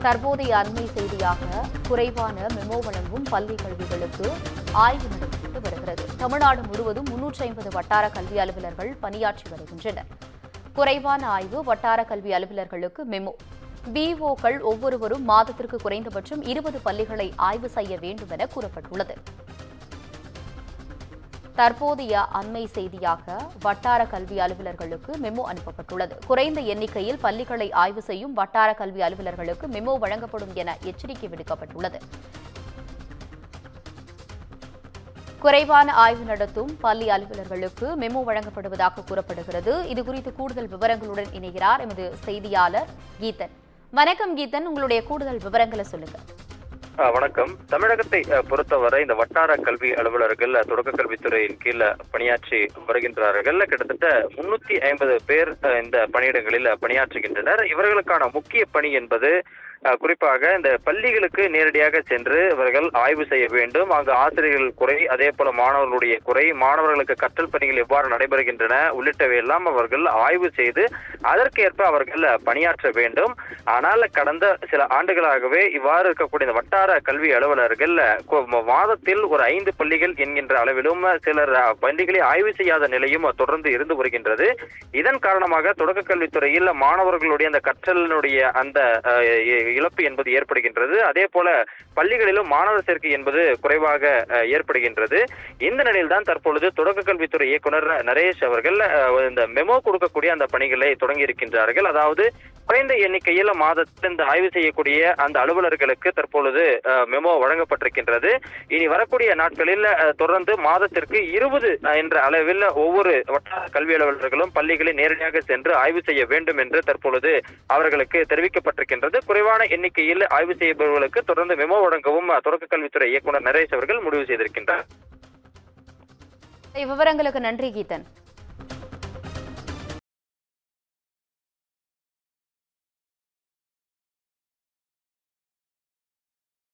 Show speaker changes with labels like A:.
A: தற்போதைய அண்மை செய்தியாக குறைவான மெமோ வழங்கும் பள்ளி கல்விகளுக்கு ஆய்வு நடத்தப்பட்டு வருகிறது. தமிழ்நாடு முழுவதும் 350 வட்டார கல்வி அலுவலர்கள் பணியாற்றி வருகின்றனர். குறைவான ஆய்வு வட்டார கல்வி அலுவலர்களுக்கு மெமோ. பிஓக்கள் ஒவ்வொருவரும் மாதத்திற்கு குறைந்தபட்சம் 20 பள்ளிகளை ஆய்வு செய்ய வேண்டும் என கூறப்பட்டுள்ளது. தற்போதைய அண்மை செய்தியாக வட்டார கல்வி அலுவலர்களுக்கு மெமோ அனுப்பப்பட்டுள்ளது. குறைந்த எண்ணிக்கையில் பள்ளிகளை ஆய்வு செய்யும் வட்டார கல்வி அலுவலர்களுக்கு மெமோ வழங்கப்படும் என எச்சரிக்கை விடுக்கப்பட்டுள்ளது. குறைவான ஆய்வு நடத்தும் பள்ளி அலுவலர்களுக்கு மெமோ வழங்கப்படுவதாக கூறப்படுகிறது. இதுகுறித்து கூடுதல் விவரங்களுடன் இணைகிறார் எமது செய்தியாளர் கீதன். வணக்கம் கீதன், உங்களுடைய கூடுதல் விவரங்களை சொல்லுங்க.
B: வணக்கம். தமிழகத்தை பொறுத்தவரை இந்த வட்டார கல்வி அலுவலர்கள் தொடக்க கல்வித்துறையின் கீழ் பணியாற்றி வருகின்றார்கள். கிட்டத்தட்ட 350 பேர் இந்த பணியிடங்களில் பணியாற்றுகின்றனர். இவர்களுக்கான முக்கிய பணி என்பது குறிப்பாக இந்த பள்ளிகளுக்கு நேரடியாக சென்று இவர்கள் ஆய்வு செய்ய வேண்டும். அங்கு ஆசிரியர்கள் குறை, அதே போல மாணவர்களுடைய குறை, மாணவர்களுக்கு கற்றல் பணிகள் எவ்வாறு நடைபெறுகின்றன உள்ளிட்டவை எல்லாம் அவர்கள் ஆய்வு செய்து அதற்கேற்ப அவர்கள் பணியாற்ற வேண்டும். ஆனால் கடந்த சில ஆண்டுகளாகவே இவ்வாறு இருக்கக்கூடிய இந்த வட்டார கல்வி அலுவலர்கள் மாதத்தில் ஒரு 5 பள்ளிகள் என்கின்ற அளவிலும் சிலர் பள்ளிகளை ஆய்வு செய்யாத நிலையும் தொடர்ந்து இருந்து வருகின்றது. இதன் காரணமாக தொடக்க கல்வித்துறையில் மாணவர்களுடைய அந்த கற்றலினுடைய அந்த இழப்பு என்பது ஏற்படுகின்றது. அதே போல பள்ளிகளிலும் மாணவர் சேர்க்கை என்பது குறைவாக ஏற்படுகின்றது. இந்த நிலையில்தான் தற்பொழுது தொடக்க கல்வித்துறை இயக்குனர் நரேஷ் அவர்கள் இந்த மெமோ கொடுக்கக்கூடிய அந்த பணிகளை தொடங்கி இருக்கின்றார்கள். அதாவது குறைந்த எண்ணிக்கையில் மாதத்தில் இந்த ஆய்வு செய்யக்கூடிய அந்த அலுவலர்களுக்கு தற்பொழுது மெமோ வழங்கப்பட்டிருக்கின்றது. இனி வரக்கூடிய நாட்களில் தொடர்ந்து மாதத்திற்கு 20 என்ற அளவில் ஒவ்வொரு வட்டார கல்வி அலுவலர்களும் பள்ளிகளை நேரடியாக சென்று ஆய்வு செய்ய வேண்டும் என்று தற்பொழுது அவர்களுக்கு தெரிவிக்கப்பட்டிருக்கின்றது. குறைவான எண்ணிக்கையில் ஆய்வு செய்யப்படுவர்களுக்கு தொடர்ந்து மெமோ வழங்கவும் தொடக்க கல்வித்துறை இயக்குனர் நரேஷ் அவர்கள் முடிவு செய்திருக்கின்றார்.
A: விவரங்களுக்கு நன்றி கீதன்.